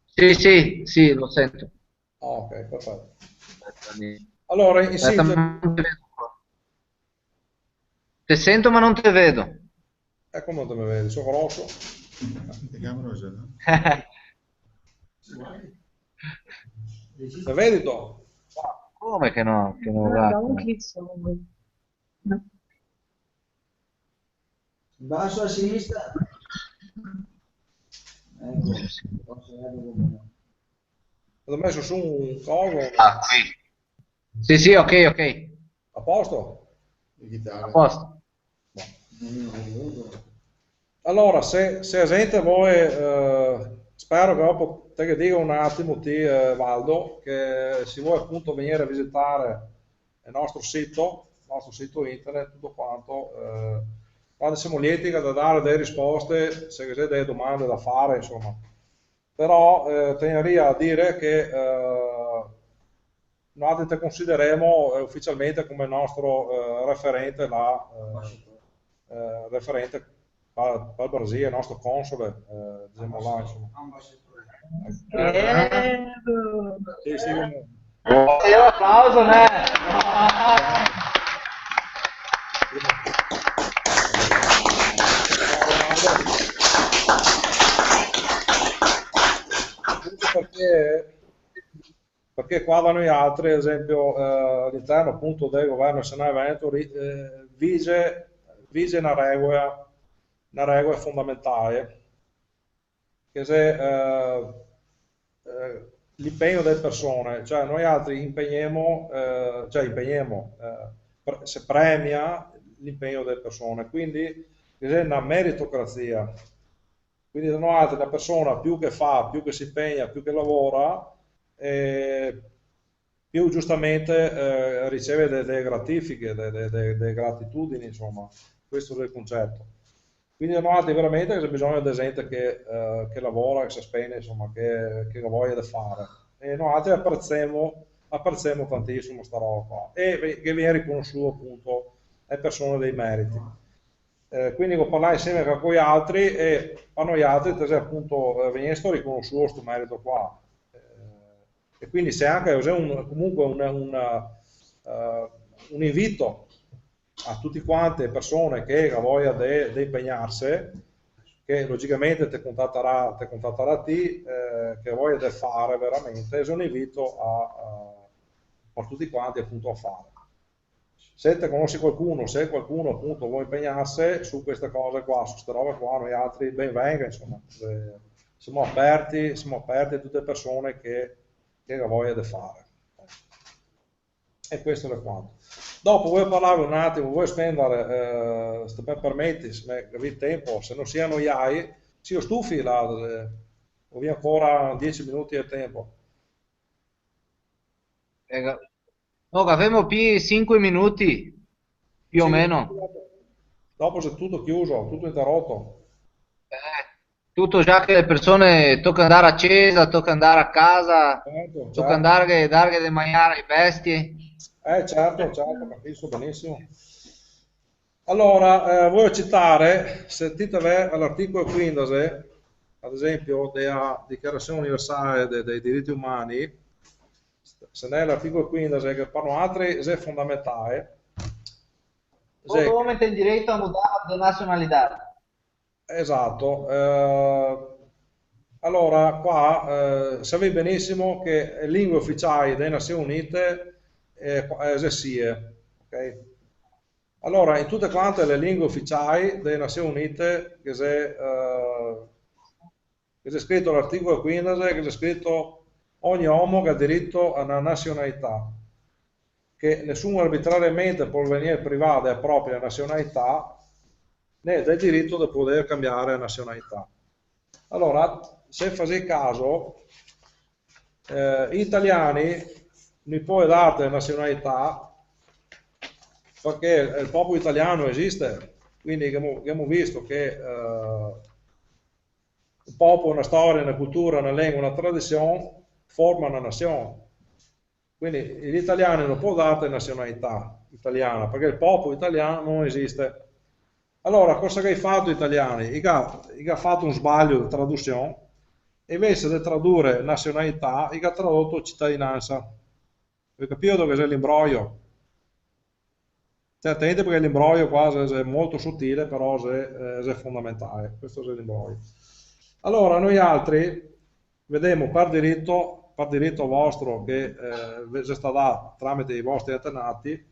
Sì, lo sento. Ok, perfetto. Allora, in Aspetta, sintesi, non te vedo qua. Te sento ma non te vedo. come non te mi vedi? Sono grosso. Vediamo cosa. Mi vedi tu? Come che no? Che non va? Basso a sinistra. Ecco, Ho messo su un coso. Ah, qui. Sì, ok. A posto? Le A chitarre. posto. Allora, se esente voi, spero che dopo te che dica un attimo, Valdo, che se vuoi appunto venire a visitare il nostro sito internet, tutto quanto, quando siamo lieti da dare delle risposte, se avete delle domande da fare, insomma. Però tenerei a dire che noi te consideriamo ufficialmente come nostro referente referente per il Brasile, il nostro console, diciamo là, insomma. Sì, come... E un applauso, né? Perché qua da noi altri, ad esempio, all'interno appunto del governo nazionale Veneto vige una regola fondamentale, che se l'impegno delle persone, cioè noi altri se premia l'impegno delle persone, quindi che c'è una meritocrazia, quindi da noi altri la persona più che fa, più che si impegna, più che lavora, più giustamente riceve delle gratifiche, delle gratitudini, insomma, questo è il concetto. Quindi non altri veramente che c'è bisogno di gente che lavora, che si spende, insomma, che ha voglia di fare. E noi altri apprezziamo tantissimo sta roba qua e che viene riconosciuto appunto alle persone dei meriti. Quindi con parlare insieme con gli altri e a noi altri appunto viene riconosciuto questo merito qua. E quindi se anche comunque un invito a tutti quanti le persone che hanno voglia di impegnarsi, che logicamente ti contatterà che ha voglia di fare veramente, è un invito a tutti quanti appunto a fare. Se te conosci qualcuno, se qualcuno appunto vuole impegnarsi su queste cose qua, su queste robe qua, noi altri ben venga, insomma, siamo aperti a tutte le persone che ha voglia di fare. E questo è quanto. Dopo vuoi parlare un attimo, vuoi spendere, se per permetti, se avevi tempo, se non si annoiai, si stufi là, o via ancora 10 minuti di tempo. No, avevamo più 5 minuti, più o 5 minuti meno. dopo c'è tutto chiuso, tutto interrotto. Tutto già che le persone tocca andare a Cesa, tocca andare a casa, Certo, tocca certo. andare a dare da mangiare ai bestie. Certo, certo, capisco benissimo. Allora, voglio citare, sentite l'articolo 15, ad esempio, della Dichiarazione Universale dei diritti umani, se ne è l'articolo 15 che parla altri, è fondamentale. Todo homem tem direito a mudar de nacionalidade. Esatto. Allora, qua sapete benissimo che le lingue ufficiali delle Nazioni Unite è SIE, ok? Allora, in tutte quante le lingue ufficiali delle Nazioni Unite che c'è scritto l'articolo 15, che c'è scritto ogni uomo che ha diritto a una nazionalità, che nessuno arbitrariamente può venire privato della propria nazionalità né del diritto di poter cambiare nazionalità. Allora, se fate caso, gli italiani non può dare nazionalità perché il popolo italiano esiste, quindi abbiamo visto che un popolo, una storia, una cultura, una lingua, una tradizione forma una nazione. Quindi gli italiani non può dare nazionalità italiana perché il popolo italiano non esiste. Allora, cosa che hai fatto gli italiani? Ha fatto un sbaglio di traduzione e invece di tradurre nazionalità, ha tradotto cittadinanza. Hai capito che c'è l'imbroglio? Stai attenti perché l'imbroglio qua è molto sottile, però è fondamentale. Questo è l'imbroglio. Allora, noi altri vediamo per diritto vostro che è stato dato tramite i vostri antenati,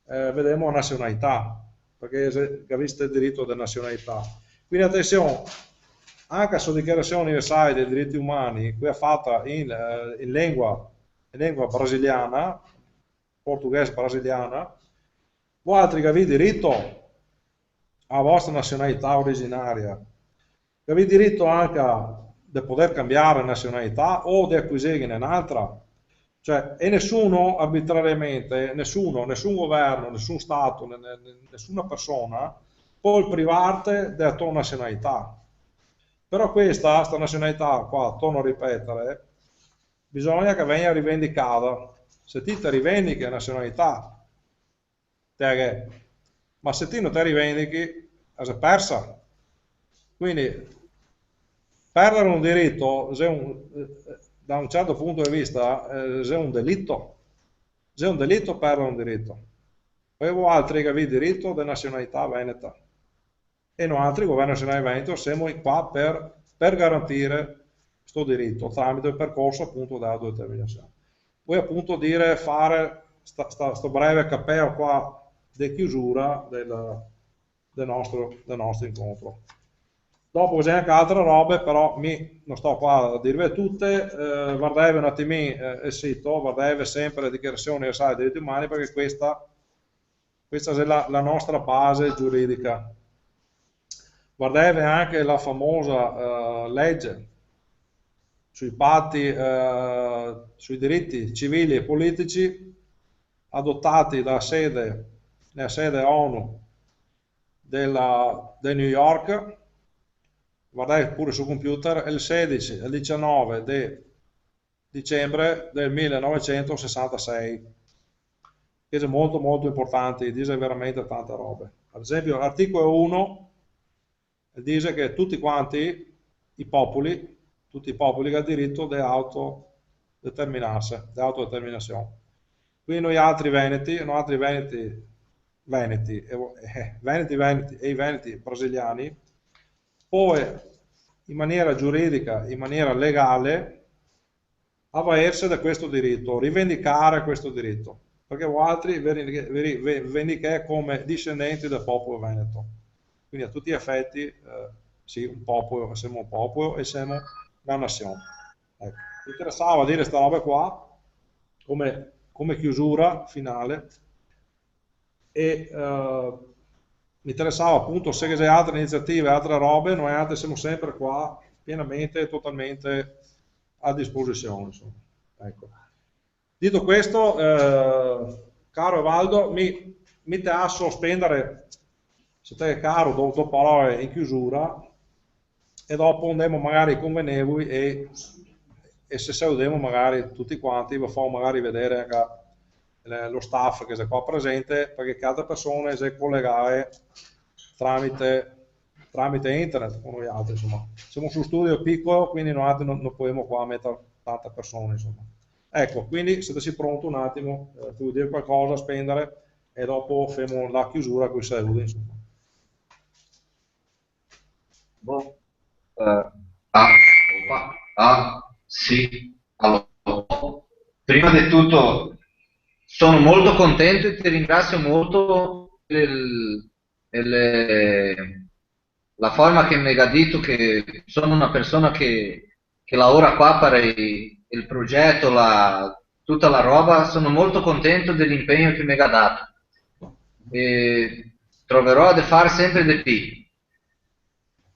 vediamo nazionalità, perché avete il diritto della nazionalità. Quindi attenzione, anche sulla Dichiarazione Universale dei Diritti Umani, qui è fatta in lingua brasiliana, portoghese brasiliana, voi altri che avete diritto alla vostra nazionalità originaria, che avete diritto anche di poter cambiare nazionalità o di acquisirne un'altra. Cioè, e nessuno arbitrariamente, nessun governo, nessun Stato, nessuna persona può privarti della tua nazionalità. Però questa nazionalità qua, torno a ripetere, bisogna che venga rivendicata. Se ti rivendichi la nazionalità, ma se ti non ti rivendichi, è persa. Quindi, perdere un diritto, da un certo punto di vista, è un delitto. È un delitto perdere un diritto. Avevo altri che avevano diritto di nazionalità veneta. E noi altri, il governo nazionale veneto, siamo qua per garantire questo diritto tramite il percorso appunto della autodeterminazione. Poi appunto fare sto breve capello qua di chiusura del nostro incontro. Dopo c'è anche altre robe, però non sto qua a dirvi tutte, guardate un attimino il sito, guardate sempre la Dichiarazione Universale dei Diritti Umani, perché questa è la nostra base giuridica. Guardate anche la famosa legge sui patti, sui diritti civili e politici adottati nella sede ONU di New York. Guardate pure sul computer, è il 16 e il 19 di dicembre del 1966, che sono molto molto importanti, dice veramente tante robe. Ad esempio l'articolo 1 dice che tutti quanti i popoli che hanno diritto di autodeterminarsi, di autodeterminazione. Quindi noi altri veneti e i veneti brasiliani, poi in maniera giuridica, in maniera legale, avvalersi da questo diritto, rivendicare questo diritto, perché voi altri vendicate come discendenti del popolo veneto. Quindi a tutti gli effetti, sì, siamo un popolo e siamo una nazione. Ecco. Mi interessava dire questa roba qua come chiusura finale. e mi interessava appunto se c'è altre iniziative, altre robe, noi altri siamo sempre qua pienamente e totalmente a disposizione. Insomma. Ecco. Detto questo, caro Evaldo, mi te a sospendere, se te è caro, dopo parole in chiusura, e dopo andiamo magari convenevoli e se salutiamo magari tutti quanti, vi facciamo magari vedere anche lo staff che è qua presente, perché altre persone si collegare tramite internet con noi altri, insomma. Siamo su studio piccolo, quindi noi altri non possiamo qua mettere tante persone, insomma. Ecco, quindi siete sì pronti un attimo, tu vuoi dire qualcosa, spendere, e dopo facciamo la chiusura con i saluti, insomma. Sì. Allora, prima di tutto sono molto contento e ti ringrazio molto la forma che mi hai detto che sono una persona che lavora qua per il progetto, tutta la roba. Sono molto contento dell'impegno che mi hai dato e troverò di fare sempre di più.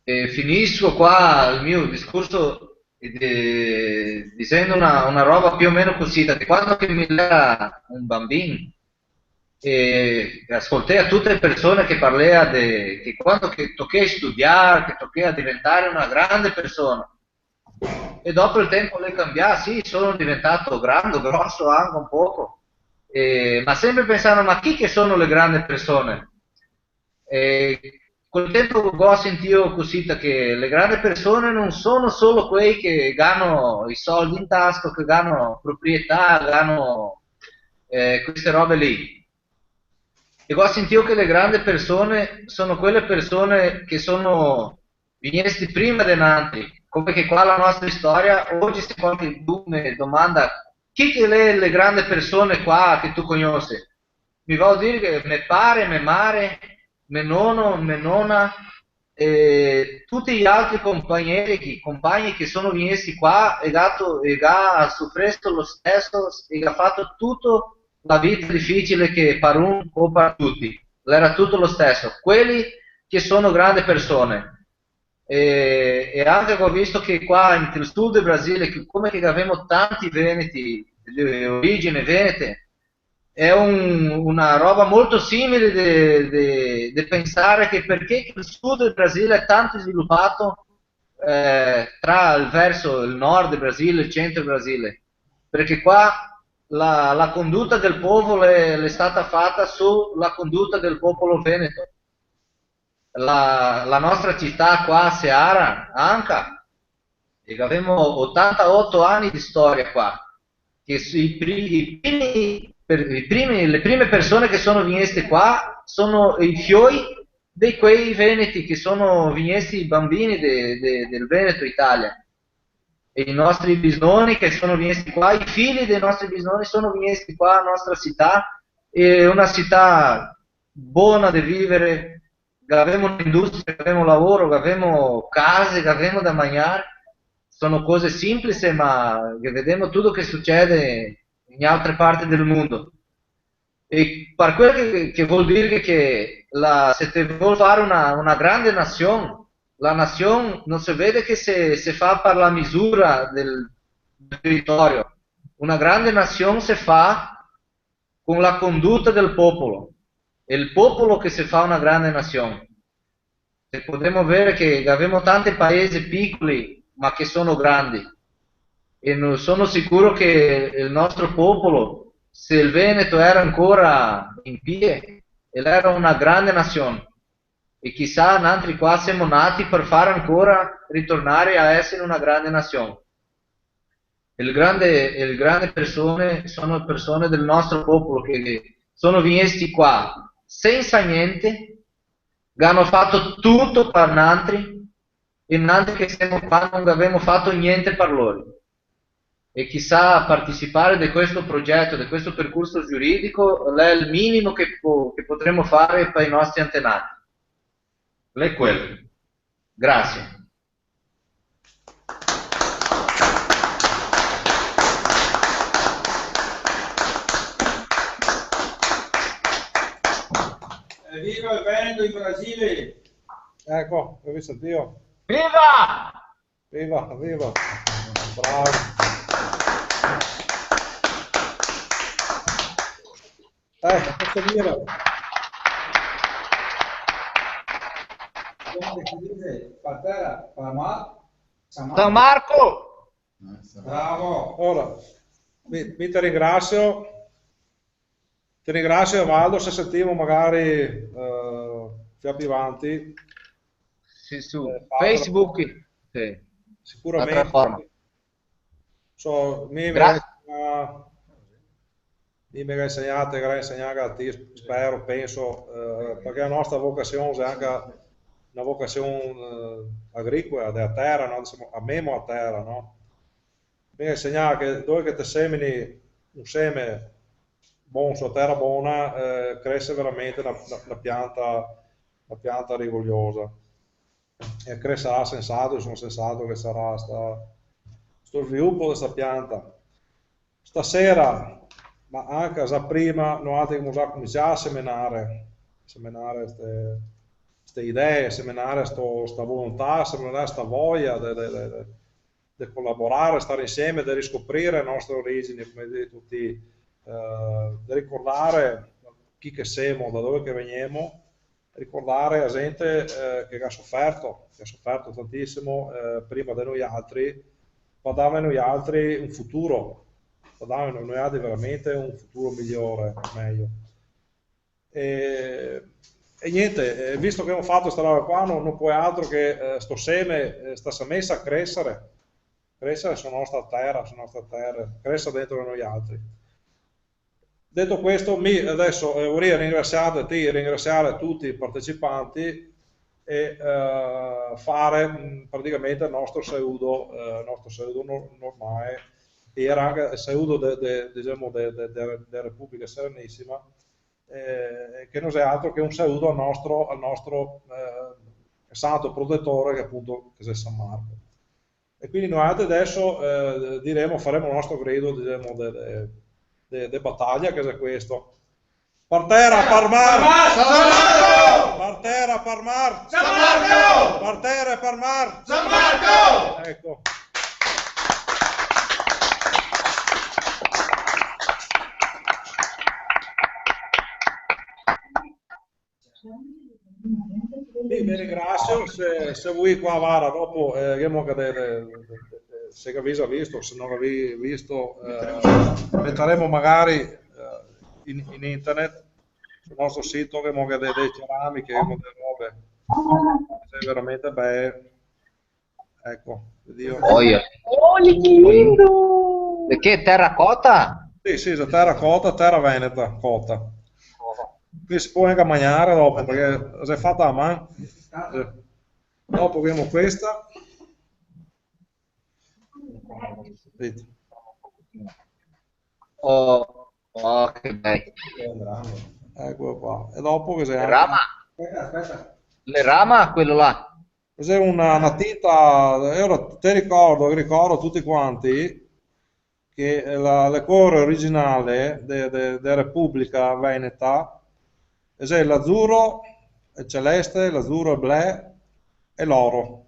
E finisco qua il mio discorso dicendo una roba più o meno così, che quando che mi era un bambino e ascoltai a tutte le persone che parlavano che quando che tocca studiare, che tocca diventare una grande persona, e dopo il tempo le cambiava, sì, sono diventato grande, grosso anche un poco, ma sempre pensando, ma chi che sono le grandi persone? Col tempo ho sentito così che le grandi persone non sono solo quei che hanno i soldi in tasca, che hanno proprietà, hanno queste robe lì. E ho sentito che le grandi persone sono quelle persone che sono veniste prima di altri, come che qua la nostra storia, oggi se qualcuno mi domanda chi che le grandi persone qua che tu conosci, mi va a dire che me pare, me mare, me nonno, me nonna e tutti gli altri compagni che sono venuti qua e ha sofferto lo stesso e ha fatto tutto la vita difficile che per un o per tutti, era tutto lo stesso, quelli che sono grandi persone. E anche ho visto che qua nel sud del Brasile, come che abbiamo tanti veneti di origine venete, è una roba molto simile di pensare che perché il sud del Brasile è tanto sviluppato verso il nord del Brasile e il centro del Brasile, perché qua la condotta del popolo è stata fatta sulla condotta del popolo veneto. La nostra città qua, Seara, Anca, e abbiamo 88 anni di storia qua, che le prime persone che sono venute qua sono i fioi di quei veneti che sono venuti bambini del Veneto Italia. E i nostri bisnonni che sono venuti qua, i figli dei nostri bisnonni sono venuti qua alla nostra città, è una città buona da vivere, abbiamo un'industria, abbiamo lavoro, abbiamo case, abbiamo da mangiare, sono cose semplici ma che vediamo tutto che succede in altre parti del mondo. E per quello che vuol dire che se ti vuoi fare una grande nazione, la nazione non si vede che si fa per la misura del territorio, una grande nazione si fa con la condotta del popolo, è il popolo che si fa una grande nazione. E potremmo vedere che abbiamo tanti paesi piccoli ma che sono grandi e non sono sicuro che il nostro popolo, se il Veneto era ancora in piedi, era una grande nazione. E chissà, altri qua siamo nati per fare ancora ritornare a essere una grande nazione. Le grandi persone sono persone del nostro popolo che sono venuti qua senza niente, che hanno fatto tutto per altri e altri che siamo qua non abbiamo fatto niente per loro. E chissà partecipare di questo progetto, di questo percorso giuridico, è il minimo che potremo fare per i nostri antenati. È quello. Grazie. Viva il Veneto in Brasile! Ecco, l'ho visto Dio. Viva! Viva, viva. Bravo. Posso dire? Partera, Parma, San Marco! bravo! Ora, mi ti ringrazio Valdo, se sentiamo magari più avanti. Sì, su Fatelo. Facebook. Sì. Sicuramente. Altra forma. Grazie. Mi ha insegnato, che insegnato a te, spero, penso, perché la nostra vocazione è anche una vocazione agricola, della terra, no? A memo a terra, no? Mi ha insegnato che dove che ti semini un seme buono su terra buona, cresce veramente una pianta rigogliosa. E crescerà sensato, sono sensato che sarà sto sviluppo di questa pianta. Stasera, ma anche già prima, noi abbiamo già cominciato a seminare queste idee, a seminare questa volontà, a seminare questa voglia di collaborare, stare insieme, di riscoprire le nostre origini, come dire tutti, di ricordare chi che siamo, da dove che veniamo, ricordare la gente che ha sofferto tantissimo prima di noi altri, per darvi a noi altri un futuro, per darvi a noi altri veramente un futuro migliore, meglio. E niente, visto che abbiamo fatto questa roba qua, non può altro che sto seme, sta semessa a crescere sulla nostra terra, crescere dentro di noi altri. Detto questo, adesso vorrei ringraziare tutti i partecipanti e fare praticamente il nostro pseudo normale, era anche il pseudo della Repubblica Serenissima, che non è altro che un saluto al nostro santo protettore, che appunto è San Marco. E quindi noi adesso faremo il nostro grido di battaglia, che è questo. Partera, Parmar! San Marco! Partera, Parmar! San Marco! Partera, Parmar! San Marco! Ecco. Vi ringrazio, se voi qua Vara dopo se avete visto, se non avete visto, metteremo magari in internet sul nostro sito che delle ceramiche, delle robe, è veramente bello. Ecco, Dio. Oh, che lindo! Perché terracotta? Sì, è terracotta, terra veneta, cotta. Qui si può anche mangiare dopo, perché si è fatta a mano. Dopo abbiamo questa. Oh, che bello. Ecco qua. E dopo che c'è Rama? Aspetta. Le rama, quello là. C'è una tinta, io ti ricordo tutti quanti che la cuore originale della Repubblica Veneta è l'azzurro, il celeste, l'azzurro, il blu e l'oro.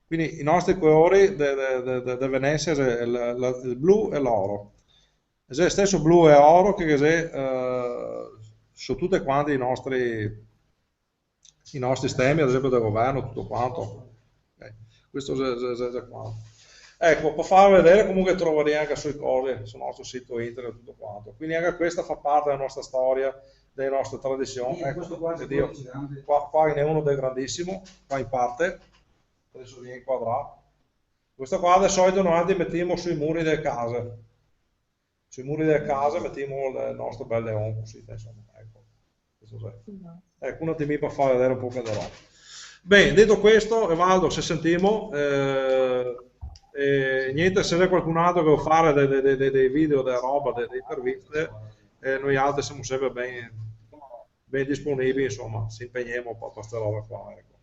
Quindi i nostri colori di Venezia sono il blu e l'oro. È lo stesso blu e oro che su tutti quanti i nostri stemmi, ad esempio del governo, tutto quanto. Okay. Questo è quanto. Ecco, per farvi vedere comunque troverete anche sui cose sul nostro sito internet tutto quanto. Quindi anche questa fa parte della nostra storia, delle nostre tradizioni. Ecco, qua ne è uno del grandissimo, qua in parte, adesso vi inquadrato. Questo qua di solito noi mettiamo sui muri delle case. Sui muri delle case mettiamo il nostro bel leone, così, insomma, ecco. Ecco, un attimo per far vedere un po' che roba. Bene, detto questo, Evaldo, se sentiamo, niente, se c'è qualcun altro che vuole fare dei video, della roba, delle interviste, noi altri siamo sempre ben disponibili, insomma, ci impegniamo per questa roba qua, ecco.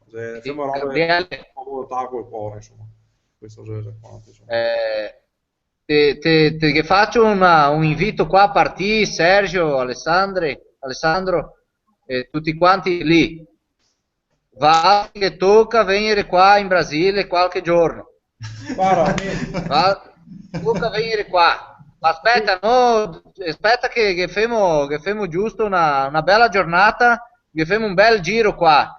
Facciamo roba con volontà, col cuore, insomma. Questo è quanto, insomma. Ti faccio un invito qua a partire, Sergio, Alessandri. Alessandro e tutti quanti lì. Va che tocca venire qua in Brasile qualche giorno. Guarda, Va, tocca venire qua. Ma aspetta, no, aspetta che femo giusto una bella giornata, che femo un bel giro qua.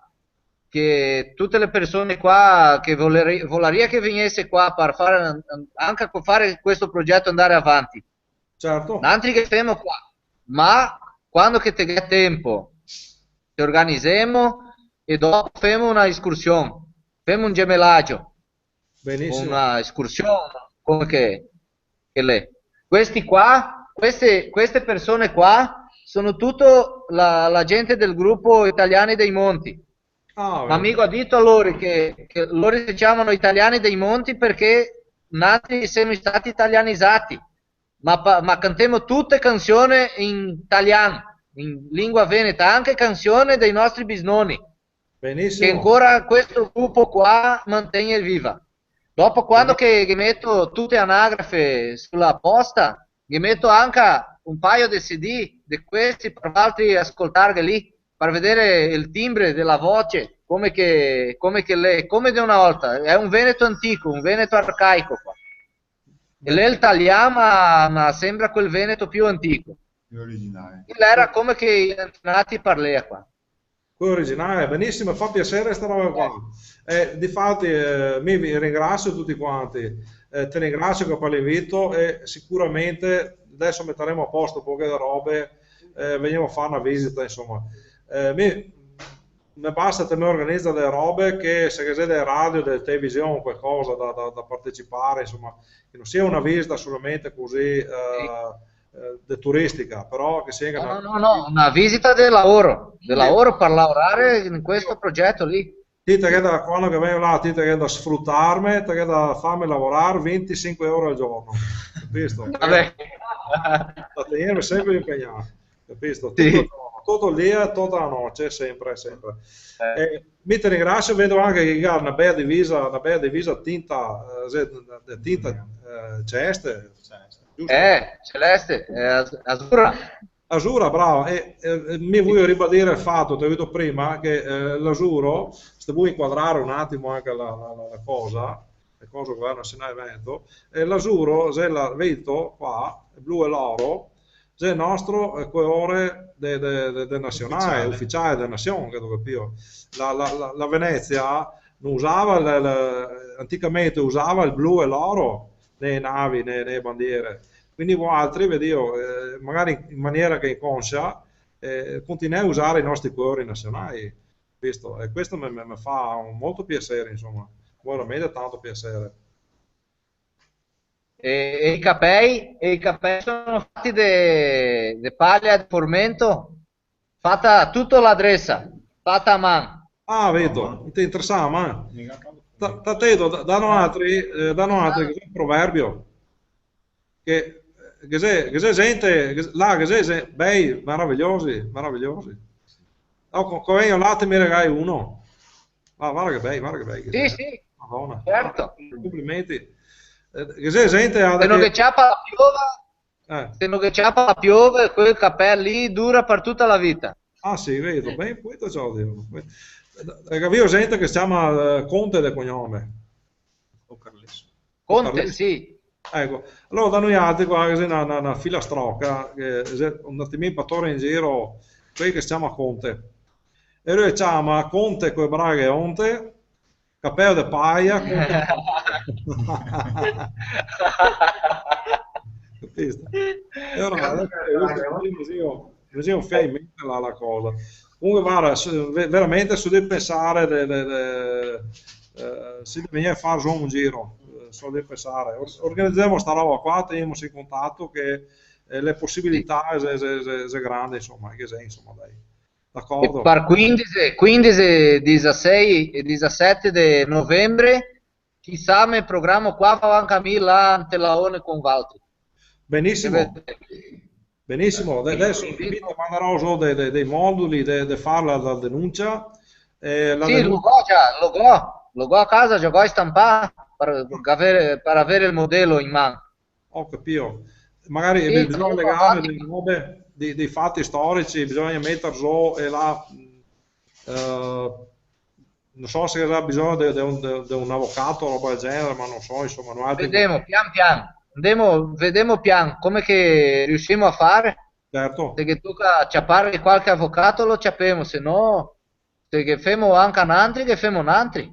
Che tutte le persone qua che voleria che venisse qua per fare anche per fare questo progetto andare avanti. certo. Altri che femo qua. Ma quando che te è tempo, ci organizziamo e dopo femo una escursione, femo un gemellaggio, Benissimo. una escursione, come che lei. Questi qua, queste persone qua sono tutto la gente del gruppo Italiani dei Monti. Ah, Ma amico ha detto a loro che loro si chiamano Italiani dei Monti perché nati siamo stati italianizzati, ma cantiamo tutte canzoni in italiano, in lingua veneta, anche canzoni dei nostri bisnonni, che benissimo. ancora questo gruppo qua mantiene viva. Dopo quando che metto tutte anagrafe sulla posta, gli metto anche un paio di CD di questi per altri ascoltare lì, per vedere il timbre della voce, come di una volta. È un Veneto antico, un Veneto arcaico qua. E lei il tagliamo, ma sembra quel Veneto più antico. Più originale. Era come che i nati parlea qua. Quello originale, benissimo, fa piacere sta roba qua. Difatti, mi ringrazio tutti quanti, te ringrazio per l'invito e sicuramente adesso metteremo a posto poche robe, veniamo a fare una visita, insomma. Mi basta che mi organizza delle robe che se c'è delle radio, delle televisioni, qualcosa da partecipare, insomma, che non sia una visita solamente così turistica, però che sia No, una visita del lavoro per lavorare in questo progetto lì. Ti che quando che vengo là, ti che da sfruttarmi, ti che da farmi lavorare 25 euro al giorno, capisci? Vabbè. Da tenermi sempre impegnato, capisci? Sì. Tutto il dia, tutta la notte, sempre. Mi ti ringrazio, vedo anche che ha una bella divisa tinta celeste, giusto? Celeste, azzurra. Azzurra, bravo, e mi voglio ribadire il fatto, ti ho detto prima, che l'azzurro, se vuoi inquadrare un attimo anche la cosa, le cose che vanno a Senai Veneto, l'azzurro, se l'ha visto qua, il blu e l'oro, è il nostro colore del nazionale, ufficiale della nazione, credo capito. La Venezia non usava, anticamente usava il blu e l'oro nei navi, nelle bandiere. Quindi voi altri, vedi io, magari in maniera che inconscia, continuiamo a usare i nostri colori nazionali, visto? E questo mi fa molto piacere, insomma, veramente tanto piacere. E i capelli sono fatti di paglia di formento, fatta tutta l'adressa, fatta a mano. Ah, vedo, interessante, ma danno altri che è un proverbio, che c'è gente, là, che c'è bei, meravigliosi. Come io là te mi regali uno. Guarda che bei. Sì, Madonna. certo. Complimenti. Che c'è gente... Se non che ciappa la piova, se non che ciappa la piove, quel cappello lì dura per tutta la vita. Ah sì, vedo, ben, questo ciò dico. Avevo gente che si chiama Conte del cognome. O Carlesso. Conte, sì. Ecco, allora da noi altri qua c'è una filastrocca, che è un attimino pattore in giro, quelli che si chiama Conte. E lui chiama Conte con braghe onte, capello de paia, capisci? E ora così un fai in mente la cosa. Comunque guarda, veramente su di pensare si deve venire a fare solo un giro, solo di pensare. Organizziamo sta roba qua, teniamo in contatto che le possibilità sono grandi, insomma, che sei, insomma, dai. D'accordo? E per 15, 16 e 17 di novembre chissà il programma qua va anche a là ante Laone con Valtri. Benissimo, adesso vi manderò solo dei moduli di fare la denuncia. Sì, lo go a casa, già go stampare per avere il modello in mano. Ho capito. Magari Sì, bisogna legare delle robe. dei fatti storici, bisogna mettere giù e là, non so se avrà bisogno di un avvocato o roba del genere, ma non so, insomma, noi altri... Vediamo pian piano, vediamo pian come che riusciamo a fare. Certo. Se che tocca acciappare qualche avvocato lo acciappiamo, se no, se che femo anche un altro, che femo un altro.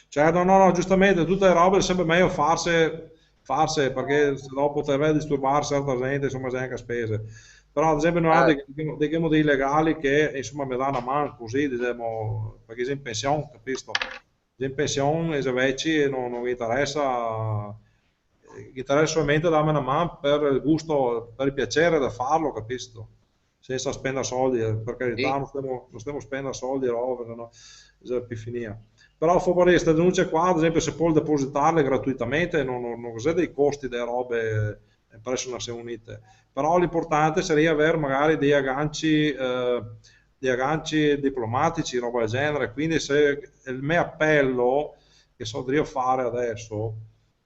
Certo, no, giustamente, tutte le robe è sempre meglio farse perché se no potrebbe disturbare certa gente, insomma, c'è anche a spese. Però, ad esempio, noi abbiamo dei modi legali che, insomma, mi danno una mano così, diciamo, perché sei in pensione, capisco? Sei in pensione e se vecchi non mi interessa, mi interessa solamente darmi una mano per il gusto, per il piacere da farlo, capisco? Senza spendere soldi, per carità, Sì. non stiamo spendendo soldi, robe, no? È più finita. Però fa queste denunce qua, ad esempio, se può depositarle gratuitamente, non c'è dei costi delle robe presso Nazioni Unite. Però l'importante sarebbe avere magari degli agganci diplomatici, roba del genere. Quindi se il mio appello, che so di fare adesso,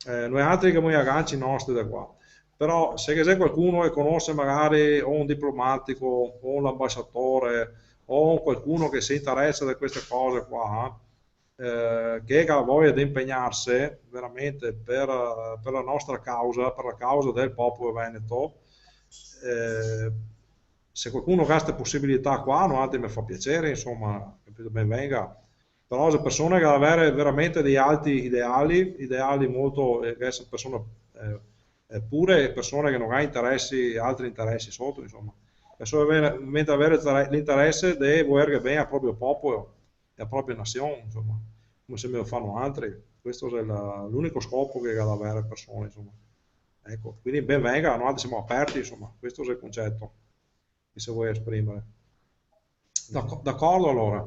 noi altri che abbiamo gli agganci nostri da qua. Però se c'è qualcuno che conosce magari o un diplomatico o un ambasciatore o qualcuno che si interessa di queste cose qua, che ha voglia di impegnarsi veramente per la nostra causa, per la causa del popolo veneto, se qualcuno ha queste possibilità qua, noi altri mi fa piacere, insomma, capito, ben venga. Però se persone che hanno avere veramente degli alti ideali molto, che essere persone pure e persone che non hanno interessi, altri interessi sotto, insomma. E solamente avere l'interesse di voler bene al proprio popolo e alla propria nazione, insomma, come se me lo fanno altri. Questo è l'unico scopo che ha da avere persone, insomma. Ecco, quindi ben venga, noi siamo aperti, insomma, questo è il concetto che si vuole esprimere. D'accordo allora.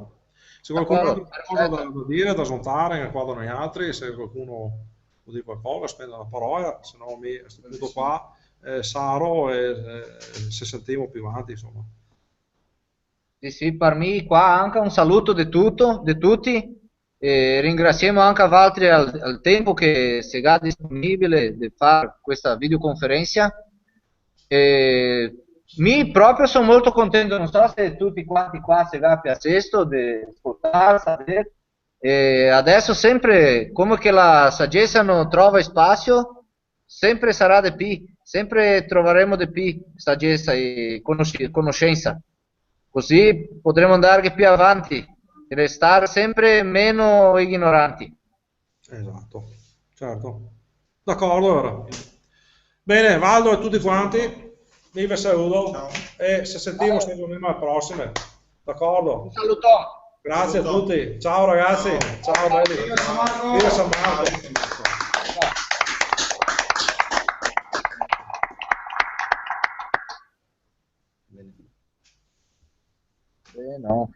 Se qualcuno ha D'accordo, qualcosa da perfetto. dire, da smontare, nel quadro noi altri, se qualcuno vuol dire qualcosa, spende la parola, se no a questo punto qua, Saro e se sentiamo più avanti, insomma. Sì, sì, per me qua anche un saluto di tutti. E ringraziamo anche Valtteri al tempo che si è disponibile di fare questa videoconferenza. E mi proprio sono molto contento, non so se tutti quanti qua si va piacendo di ascoltare, sapere. E adesso sempre, come che la saggezza non trova spazio, sempre sarà di più, sempre troveremo di più saggezza e conoscenza. Così potremo andare più avanti e restare sempre meno ignoranti. Esatto, certo. D'accordo allora. Bene, Valdo e tutti quanti, vi saluto Ciao. e se sentiamo ci vediamo alle prossime. Un D'accordo? saluto. Grazie a tutti. Ciao ragazzi. Ciao belli. Viva San Marco! Viva San Marco. No.